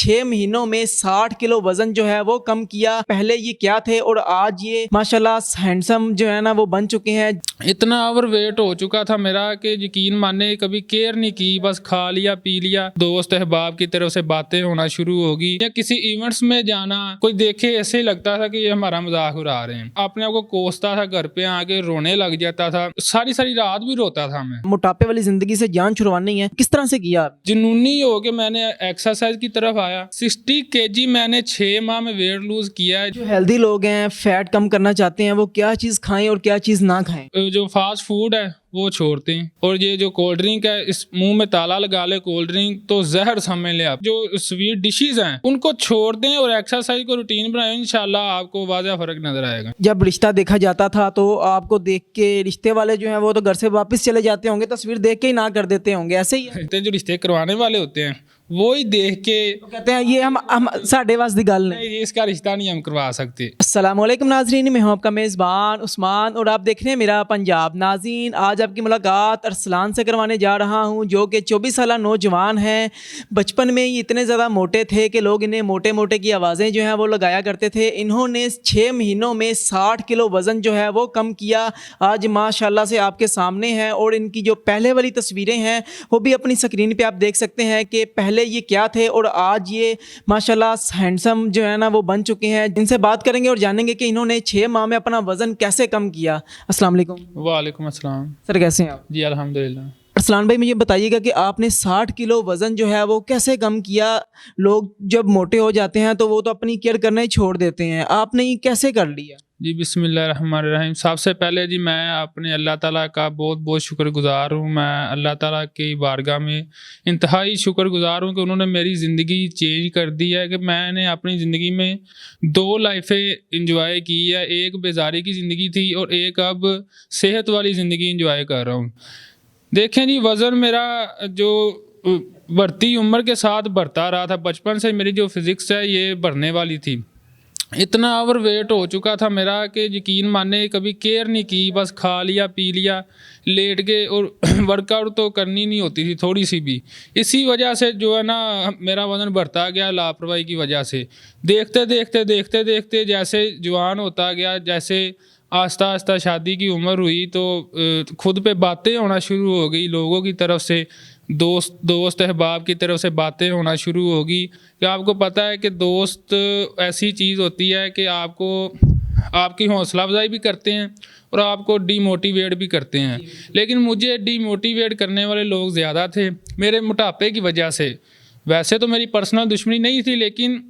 6 महीनों में 60 किलो वजन जो है वो कम किया। पहले ये क्या थे और आज ये माशाल्लाह हैंडसम जो है ना वो बन चुके हैं। इतना ओवर वेट हो चुका था मेरा कि यकीन माने कभी केयर नहीं की, बस खा लिया पी लिया। दोस्त अहबाब की तरफ से बातें होना शुरू होगी या किसी इवेंट्स में जाना, कोई देखे ऐसे ही लगता था कि ये हमारा मजाक उड़ा रहे हैं। अपने आप को कोसता था, घर पे आके रोने लग जाता था, सारी सारी रात भी रोता था मैं। मोटापे वाली जिंदगी से जान छुड़वानी है, किस तरह से किया आप? जुनूनी हो के मैंने एक्सरसाइज की तरफ आया। 60 kg मैंने 6 माह में वेट लूज किया है। जो हेल्दी लोग हैं, फैट कम करना चाहते हैं, वो क्या चीज़ खाएं और क्या चीज़ ना खाएं? जो फास्ट फूड है वो छोड़ते हैं, और ये जो कोल्ड ड्रिंक है, इस मुंह में ताला लगा ले कोल्ड ड्रिंक तो जहर समझ ले आप। जो स्वीट डिशेज हैं उनको छोड़ दें और एक्सरसाइज को रूटीन बनाएं, इंशाल्लाह आपको वाज़ह फर्क नजर आएगा। जब रिश्ता देखा जाता था तो आपको देख के रिश्ते वाले जो हैं वो तो घर से वापस चले जाते होंगे, तस्वीर देख के ही ना कर देते होंगे, ऐसे ही है? जो रिश्ते करवाने वाले होते हैं वो ही देख के तो कहते हैं ये हम साढ़े वास दी गल नहीं। नहीं, इसका रिश्ता नहीं हम करवा सकते। अस्सलामुअलैकुम नाज़रीन, मैं हूं आपका मेज़बान उस्मान और आप देख रहे हैं मेरा पंजाब। नाज़रीन, आज आपकी मुलाकात अरसलान से करवाने जा रहा हूं, जो कि 24 साल नौजवान हैं। बचपन में ये इतने ज़्यादा मोटे थे कि लोग इन्हें मोटे मोटे की आवाज़ें जो हैं वो लगाया करते थे। इन्होंने 6 महीनों में 60 किलो वज़न जो है वो कम किया। आज माशाल्लाह से आपके सामने है और इनकी जो पहले वाली तस्वीरें हैं वो भी अपनी स्क्रीन पर आप देख सकते हैं कि पहले ये क्या थे और आज ये माशाल्लाह हैंडसम जो है ना वो बन चुके हैं। इनसे बात करेंगे और जानेंगे कि इन्होंने 6 माह में अपना वजन कैसे कम किया। अस्सलाम वालेकुम। वालेकुम अस्सलाम। सर कैसे हैं आप? जी अल्हम्दुलिल्लाह। अरसलान भाई, मुझे बताइएगा कि आपने 60 किलो वज़न जो है वो कैसे कम किया? लोग जब मोटे हो जाते हैं तो वो तो अपनी केयर करना ही छोड़ देते हैं, आपने ये कैसे कर लिया? जी बिस्मिल्लाहिर्रहमानिर्रहीम। सबसे पहले जी मैं अपने अल्लाह ताला का बहुत बहुत शुक्रगुज़ार हूँ। मैं अल्लाह ताला की बारगाह में इंतहाई शुक्रगुज़ार हूँ कि उन्होंने मेरी ज़िंदगी चेंज कर दी है, कि मैंने अपनी ज़िंदगी में 2 लाइफ़ें इंजॉय की है। एक बेजारी की ज़िंदगी थी और एक अब सेहत वाली ज़िंदगी इंजॉय कर रहा हूँ। देखें जी, वज़न मेरा जो बढ़ती उम्र के साथ बढ़ता रहा था। बचपन से मेरी जो फिज़िक्स है ये बढ़ने वाली थी। इतना ओवर वेट हो चुका था मेरा कि यकीन माने कभी केयर नहीं की, बस खा लिया पी लिया, लेट गए, और वर्कआउट तो करनी नहीं होती थी थोड़ी सी भी। इसी वजह से जो है ना मेरा वज़न बढ़ता गया, लापरवाही की वजह से। देखते देखते देखते देखते जैसे जवान होता गया, जैसे आस्ता आस्ता शादी की उम्र हुई तो खुद पे बातें होना शुरू हो गई, लोगों की तरफ से, दोस्त अहबाब की तरफ से बातें होना शुरू होगी कि आपको पता है कि दोस्त ऐसी चीज़ होती है कि आपको आपकी हौसला अफजाई भी करते हैं और आपको डीमोटिवेट भी करते हैं। लेकिन मुझे डीमोटिवेट करने वाले लोग ज़्यादा थे मेरे मोटापे की वजह से। वैसे तो मेरी पर्सनल दुश्मनी नहीं थी, लेकिन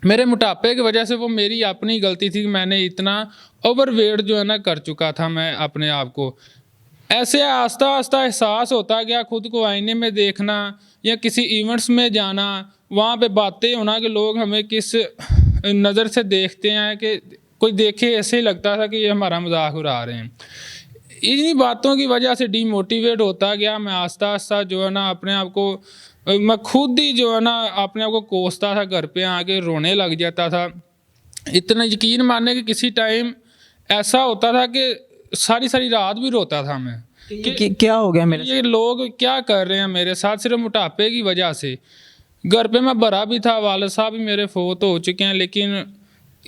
मेरे मोटापे की वजह से वो मेरी अपनी गलती थी कि मैंने इतना ओवर वेट जो है ना कर चुका था मैं अपने आप को। ऐसे आस्ता आस्ता एहसास होता गया, खुद को आईने में देखना या किसी इवेंट्स में जाना, वहाँ पे बातें होना कि लोग हमें किस नज़र से देखते हैं, कि कोई देखे ऐसे ही लगता था कि ये हमारा मजाक उड़ा रहे हैं। इन्हीं बातों की वजह से डीमोटिवेट होता गया मैं आस्ता आस्ता जो है ना अपने आप को, मैं खुद ही जो है ना अपने आप को कोसता था, घर पे आके रोने लग जाता था। इतना यकीन मानने कि किसी टाइम ऐसा होता था कि सारी सारी रात भी रोता था मैं कि क्या हो गया मेरे ये लोग क्या कर रहे हैं मेरे साथ, सिर्फ मोटापे की वजह से। घर पे मैं बड़ा भी था, वालिद साहब भी मेरे फोत हो चुके हैं, लेकिन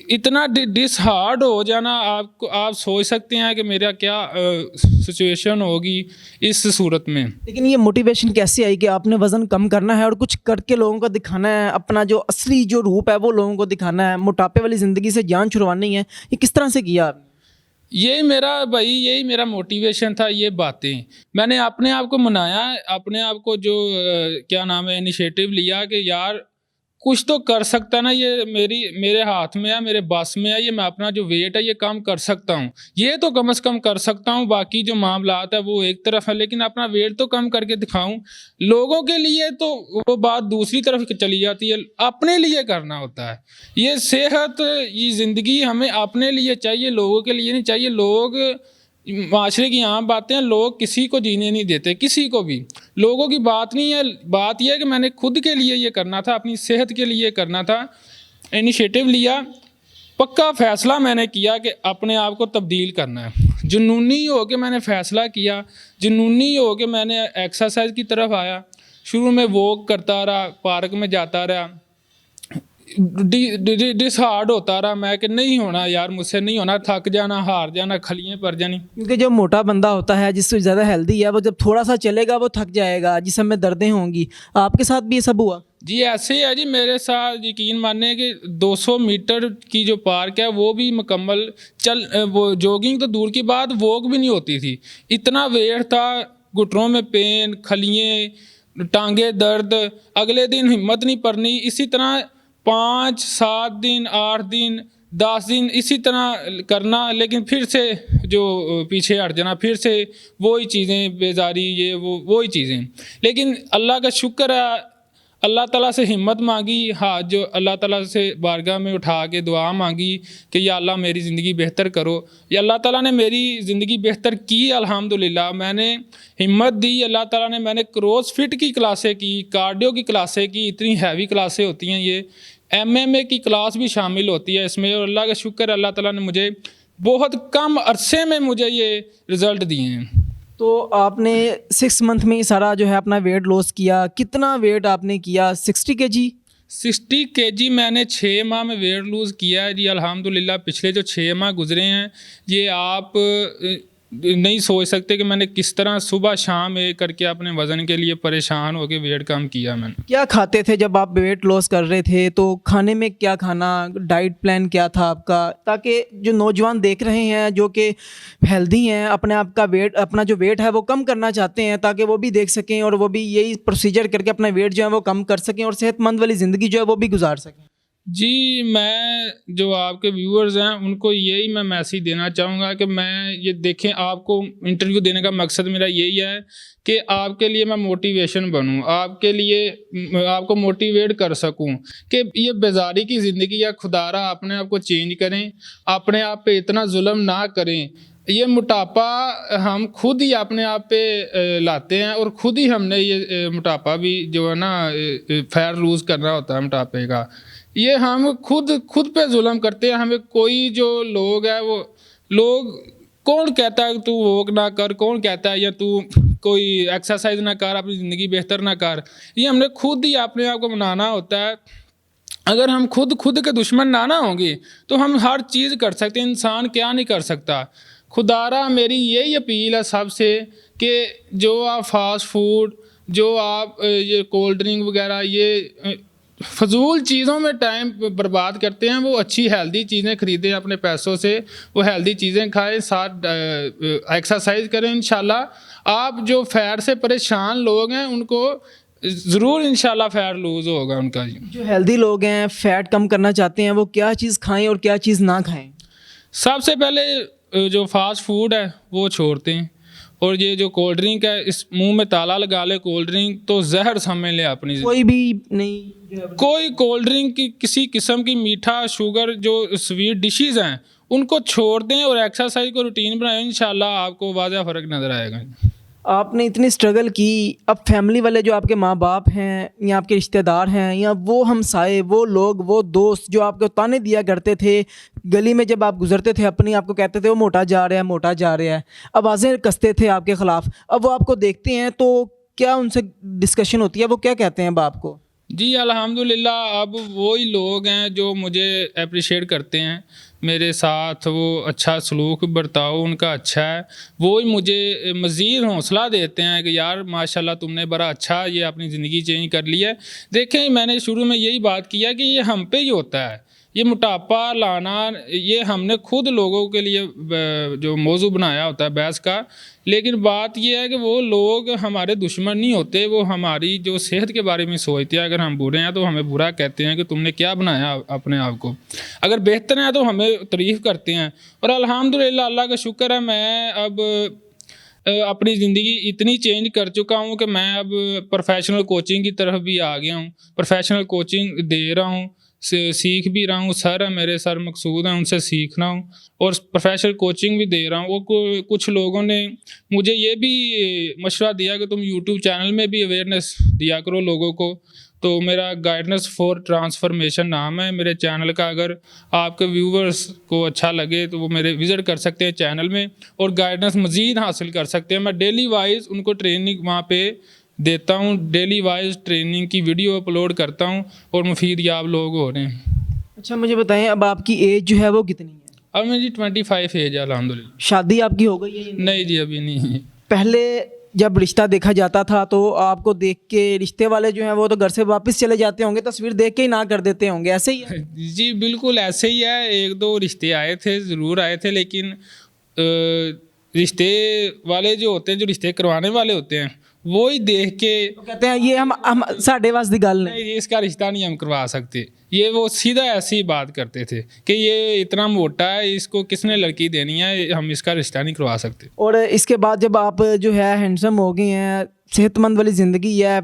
इतना डिसहार्ड हो जाना, आप सोच सकते हैं कि मेरा क्या सिचुएशन होगी इस सूरत में। लेकिन ये मोटिवेशन कैसे आई कि आपने वज़न कम करना है और कुछ करके लोगों को दिखाना है, अपना जो असली जो रूप है वो लोगों को दिखाना है, मोटापे वाली ज़िंदगी से जान छुड़वानी है? ये किस तरह से किया आपने? यही मेरा मोटिवेशन था। ये बातें मैंने अपने आप को मनाया, अपने आप को जो क्या नाम है इनिशिएटिव लिया कि यार कुछ तो कर सकता ना, ये मेरे हाथ में है, मेरे बस में है, ये मैं अपना जो वेट है ये कम कर सकता हूँ, ये तो कम से कम कर सकता हूँ। बाकी जो मामलात है वो एक तरफ है, लेकिन अपना वेट तो कम करके दिखाऊं। लोगों के लिए तो वो बात दूसरी तरफ चली जाती है, अपने लिए करना होता है। ये सेहत, ये ज़िंदगी हमें अपने लिए चाहिए, लोगों के लिए नहीं चाहिए। लोग माशरे की आम बातें हैं, लोग किसी को जीने नहीं देते, किसी को भी। लोगों की बात नहीं है, बात यह है कि मैंने खुद के लिए ये करना था, अपनी सेहत के लिए करना था। इनिशिएटिव लिया, पक्का फ़ैसला मैंने किया कि अपने आप को तब्दील करना है। जुनूनी हो के मैंने फ़ैसला किया, जुनूनी हो के मैंने एक्सरसाइज की तरफ आया। शुरू में वॉक करता रहा, पार्क में जाता रहा, डिसहार्ड होता रहा मैं कि नहीं होना यार, मुझसे नहीं होना, थक जाना, हार जाना, खलियाँ पड़ जानी। क्योंकि जो मोटा बंदा होता है, जिससे ज़्यादा हेल्दी है, वो जब थोड़ा सा चलेगा वो थक जाएगा, जिसम में दर्दें होंगी। आपके साथ भी ये सब हुआ? जी ऐसे ही है जी, मेरे साथ यकीन मानिए कि 200 मीटर की जो पार्क है वो भी मुकम्मल वो जॉगिंग तो दूर की बात, वॉक भी नहीं होती थी। इतना वेट था, घुटनों में पेन, खलियाँ, टांगे दर्द, अगले दिन हिम्मत नहीं पड़नी। इसी तरह 5-7 दिन, 8 दिन, 10 दिन इसी तरह करना, लेकिन फिर से जो पीछे हट जाना, फिर से वही चीज़ें, बेजारी, ये वही चीज़ें। लेकिन अल्लाह का शुक्र है, अल्लाह ताला से हिम्मत मांगी, हाथ जो अल्लाह ताला से बारगाह में उठा के दुआ मांगी कि या अल्लाह मेरी ज़िंदगी बेहतर करो। या अल्लाह ताला ने मेरी ज़िंदगी बेहतर की अल्हम्दुलिल्लाह। मैंने हिम्मत दी अल्लाह ताला ने। मैंने क्रॉसफिट की क्लासें की, कार्डियो की क्लासें की, इतनी हैवी क्लासें होती हैं ये, MMA की क्लास भी शामिल होती है इसमें। और अल्लाह का शुक्र है, अल्लाह ताला ने मुझे बहुत कम अरसे में मुझे ये रिज़ल्ट दिए हैं। तो आपने 6 मंथ में ही सारा जो है अपना वेट लॉस किया। कितना वेट आपने किया? 60 kg? 60 kg मैंने 6 माह में वेट लूज़ किया है जी अल्हम्दुलिल्लाह। पिछले जो 6 माह गुजरे हैं, ये आप नहीं सोच सकते कि मैंने किस तरह सुबह शाम एक करके अपने वज़न के लिए परेशान होकर वेट कम किया मैंने। क्या खाते थे जब आप वेट लॉस कर रहे थे? तो खाने में क्या खाना, डाइट प्लान क्या था आपका, ताकि जो नौजवान देख रहे हैं जो कि हेल्दी हैं, अपने आप का वेट, अपना जो वेट है वो कम करना चाहते हैं, ताकि वो भी देख सकें और वो भी यही प्रोसीजर करके अपना वेट जो है वो कम कर सकें और सेहतमंद वाली ज़िंदगी जो है वो भी गुजार सकें? जी, मैं जो आपके व्यूअर्स हैं उनको यही मैं मैसेज देना चाहूँगा कि मैं ये देखें, आपको इंटरव्यू देने का मकसद मेरा यही है कि आपके लिए मैं मोटिवेशन बनूं, आपके लिए आपको मोटिवेट कर सकूं कि ये बेजारी की ज़िंदगी या खुदारा अपने आप को चेंज करें, अपने आप पे इतना जुल्म ना करें। ये मोटापा हम खुद ही अपने आप पे लाते हैं और खुद ही हमने ये मोटापा भी जो है ना फैट लूज़ करना होता है मोटापे का, ये हम खुद पे जुल्म करते हैं। हमें कोई जो लोग है वो लोग, कौन कहता है तू वॉक ना कर, कौन कहता है या तू कोई एक्सरसाइज ना कर, अपनी ज़िंदगी बेहतर ना कर, ये हमने खुद ही अपने आप को बनाना होता है। अगर हम खुद के दुश्मन ना होंगे तो हम हर चीज़ कर सकते हैं। इंसान क्या नहीं कर सकता। खुदारा मेरी यही अपील है सबसे कि जो आप फास्ट फूड, जो आप ये कोल्ड ड्रिंक वगैरह, ये फजूल चीज़ों में टाइम बर्बाद करते हैं, वो अच्छी हेल्दी चीज़ें ख़रीदें अपने पैसों से, वो हेल्दी चीज़ें खाएं, साथ एक्सरसाइज करें। इंशाल्लाह आप जो फैट से परेशान लोग हैं उनको ज़रूर इंशाल्लाह फैट लूज़ होगा उनका। जो हेल्दी लोग हैं, फैट कम करना चाहते हैं, वो क्या चीज़ खाएं और क्या चीज़ ना खाएं? सबसे पहले जो फास्ट फूड है वो छोड़ते हैं, और ये जो कोल्ड ड्रिंक है, इस मुंह में ताला लगा ले कोल्ड ड्रिंक तो जहर समझ ले अपनी। कोई भी नहीं, कोई कोल्ड ड्रिंक की किसी किस्म की मीठा, शुगर, जो स्वीट डिशेस हैं उनको छोड़ दें और एक्सरसाइज को रूटीन बनाएं। इंशाल्लाह आपको वाज़ह फ़र्क नज़र आएगा। आपने इतनी स्ट्रगल की, अब फैमिली वाले जो आपके माँ बाप हैं या आपके रिश्तेदार हैं या वो हमसाए, वो लोग, वो दोस्त जो आपको ताने दिया करते थे, गली में जब आप गुजरते थे अपनी, आपको कहते थे वो मोटा जा रहा है, मोटा जा रहा है, आवाज़ें कसते थे आपके ख़िलाफ़, अब वो आपको देखते हैं तो क्या उनसे डिस्कशन होती है? वो क्या कहते हैं अब आपको? जी अल्हम्दुलिल्लाह, अब वही लोग हैं जो मुझे अप्रिशिएट करते हैं, मेरे साथ वो अच्छा सलूक बर्ताव उनका अच्छा है, वो ही मुझे मज़ीद हौसला देते हैं कि यार माशाल्लाह तुमने बड़ा अच्छा ये अपनी ज़िंदगी चेंज कर ली है। देखें, मैंने शुरू में यही बात किया कि ये हम पे ही होता है, ये मोटापा लाना, ये हमने खुद लोगों के लिए जो मौजू बनाया होता है बहस का। लेकिन बात ये है कि वो लोग हमारे दुश्मन नहीं होते, वो हमारी जो सेहत के बारे में सोचते हैं। अगर हम बुरे हैं तो हमें बुरा कहते हैं कि तुमने क्या बनाया अपने आप को, अगर बेहतर है तो हमें तारीफ़ करते हैं। और अल्हम्दुलिल्लाह अल्लाह का शुक्र है, मैं अब अपनी ज़िंदगी इतनी चेंज कर चुका हूँ कि मैं अब प्रोफेशनल कोचिंग की तरफ भी आ गया हूँ। प्रोफेशनल कोचिंग दे रहा हूँ, सीख भी रहा हूँ। सर है मेरे, सर मकसूद हैं, उनसे सीख रहा हूँ और प्रोफेशनल कोचिंग भी दे रहा हूँ। वो कुछ लोगों ने मुझे ये भी मशवरा दिया कि तुम यूट्यूब चैनल में भी अवेयरनेस दिया करो लोगों को। तो मेरा गाइडेंस फॉर ट्रांसफॉर्मेशन नाम है मेरे चैनल का। अगर आपके व्यूवर्स को अच्छा लगे तो वो मेरे विज़िट कर सकते हैं चैनल में और गाइडेंस मज़ीद हासिल कर सकते हैं। मैं डेली वाइज उनको ट्रेनिंग वहाँ पे देता हूँ, डेली वाइज ट्रेनिंग की वीडियो अपलोड करता हूँ और मुफीद याब लोग हो रहे हैं। अच्छा मुझे बताएं, अब आपकी एज जो है वो कितनी है? अब मेरी 25 एज है अल्हम्दुलिल्लाह। शादी आपकी हो गई है या नहीं? नहीं जी अभी नहीं। पहले जब रिश्ता देखा जाता था तो आपको देख के रिश्ते वाले जो हैं वो तो घर से वापस चले जाते होंगे, तस्वीर देख के ही ना कर देते होंगे, ऐसे ही है? जी बिल्कुल ऐसे ही है। एक दो रिश्ते आए थे, ज़रूर आए थे, लेकिन रिश्ते वाले जो होते हैं, जो रिश्ते करवाने वाले होते हैं, वो ही देख के तो कहते हैं ये हम साढ़े वास दी गल नहीं। नहीं, इसका रिश्ता नहीं हम करवा सकते। ये वो सीधा ऐसी ही बात करते थे कि ये इतना मोटा है, इसको किसने लड़की देनी है, हम इसका रिश्ता नहीं करवा सकते। और इसके बाद जब आप जो है हैंडसम हो गए हैं, सेहतमंद वाली ज़िंदगी है,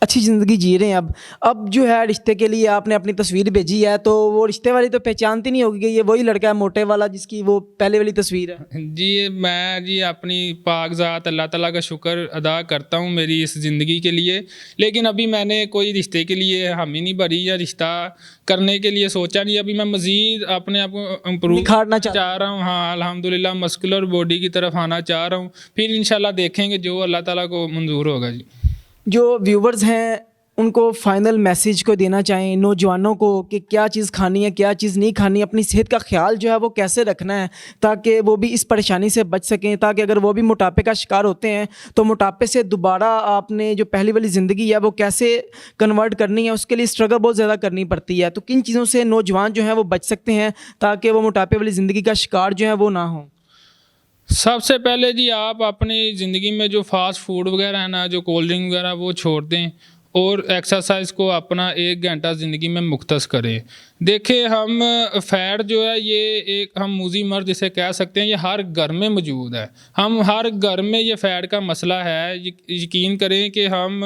अच्छी ज़िंदगी जी रहे हैं, अब जो है रिश्ते के लिए आपने अपनी तस्वीर भेजी है, तो वो रिश्ते वाली तो पहचानती नहीं होगी कि ये वही लड़का है मोटे वाला जिसकी वो पहले वाली तस्वीर है। जी मैं जी अपनी पाक ज़ात अल्लाह ताला का शुक्र अदा करता हूँ मेरी इस ज़िंदगी के लिए, लेकिन अभी मैंने कोई रिश्ते के लिए हामी नहीं भरी या रिश्ता करने के लिए सोचा नहीं। अभी मैं मज़ीद अपने आप को इम्प्रूव निखारना चाह रहा हूँ। हाँ अल्हम्दुलिल्लाह मस्कुलर बॉडी की तरफ आना चाह रहा हूँ, फिर इंशाल्लाह देखेंगे जो अल्लाह ताला को मंजूर होगा। जी जो व्यूवर्स हैं उनको फाइनल मैसेज को देना चाहें नौजवानों को कि क्या चीज़ खानी है, क्या चीज़ नहीं खानी, अपनी सेहत का ख्याल जो है वो कैसे रखना है ताकि वो भी इस परेशानी से बच सकें, ताकि अगर वो भी मोटापे का शिकार होते हैं तो मोटापे से दोबारा आपने जो पहली वाली ज़िंदगी है वो कैसे कन्वर्ट करनी है, उसके लिए स्ट्रगल बहुत ज़्यादा करनी पड़ती है। तो किन चीज़ों से नौजवान जो हैं वो बच सकते हैं ताकि वो मोटापे वाली ज़िंदगी का शिकार जो है वो ना हो? सबसे पहले जी आप अपनी ज़िंदगी में जो फास्ट फूड वगैरह है ना, जो कोल्ड ड्रिंक वगैरह, वो छोड़ दें और एक्सरसाइज को अपना 1 घंटा ज़िंदगी में मुख्तस करें। देखिए हम फ़ैट जो है ये एक हम मूजी मर्द इसे कह सकते हैं, ये हर घर में मौजूद है। हम हर घर में ये फ़ैट का मसला है। यकीन करें कि हम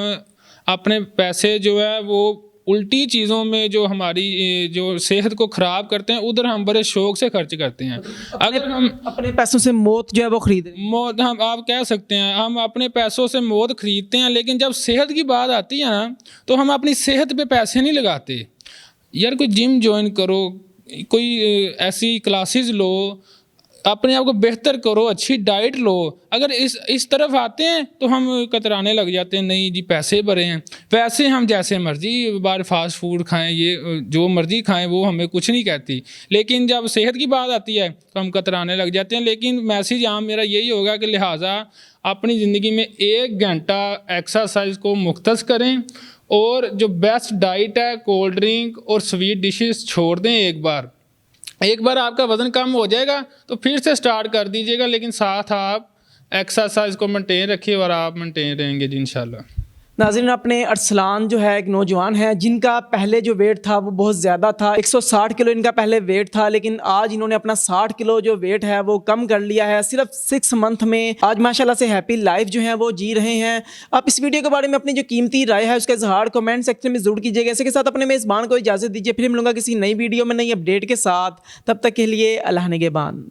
अपने पैसे जो है वो उल्टी चीज़ों में जो हमारी जो सेहत को ख़राब करते हैं उधर हम बड़े शौक़ से खर्च करते हैं। अगर हम अपने पैसों से मौत जो है वो खरीद रहे हैं। मौत, हम आप कह सकते हैं हम अपने पैसों से मौत खरीदते हैं, लेकिन जब सेहत की बात आती है ना तो हम अपनी सेहत पे पैसे नहीं लगाते। यार कोई जिम ज्वाइन करो, कोई ऐसी क्लासेस लो, अपने आप को बेहतर करो, अच्छी डाइट लो। अगर इस तरफ आते हैं तो हम कतराने लग जाते हैं, नहीं जी पैसे भरे हैं। वैसे हम जैसे मर्जी बार फास्ट फूड खाएं, ये जो मर्जी खाएं, वो हमें कुछ नहीं कहती, लेकिन जब सेहत की बात आती है तो हम कतराने लग जाते हैं। लेकिन मैसेज यहाँ मेरा यही होगा कि लिहाजा अपनी ज़िंदगी में 1 घंटा एक्सरसाइज को मुख्तस करें और जो बेस्ट डाइट है कोल्ड ड्रिंक और स्वीट डिशेस छोड़ दें। एक बार आपका वज़न कम हो जाएगा तो फिर से स्टार्ट कर दीजिएगा, लेकिन साथ आप एक्सरसाइज को मेंटेन रखिए और आप मेंटेन रहेंगे जी इंशाल्लाह। नाज़रीन, अपने अरसलान जो है एक नौजवान है जिनका पहले जो वेट था वो बहुत ज़्यादा था, 160 किलो इनका पहले वेट था, लेकिन आज इन्होंने अपना 60 किलो जो वेट है वो कम कर लिया है सिर्फ 6 मंथ में। आज माशाल्लाह से हैप्पी लाइफ जो है वो जी रहे हैं। आप इस वीडियो के बारे में अपनी जो कीमती राय है उसका इजहार कमेंट सेक्शन में ज़रूर कीजिएगा। इसके साथ अपने मेज़बान को इजाज़त दीजिए, फिर मिलूंगा किसी नई वीडियो में नई अपडेट के साथ। तब तक के लिए अल्लाह निगहबान।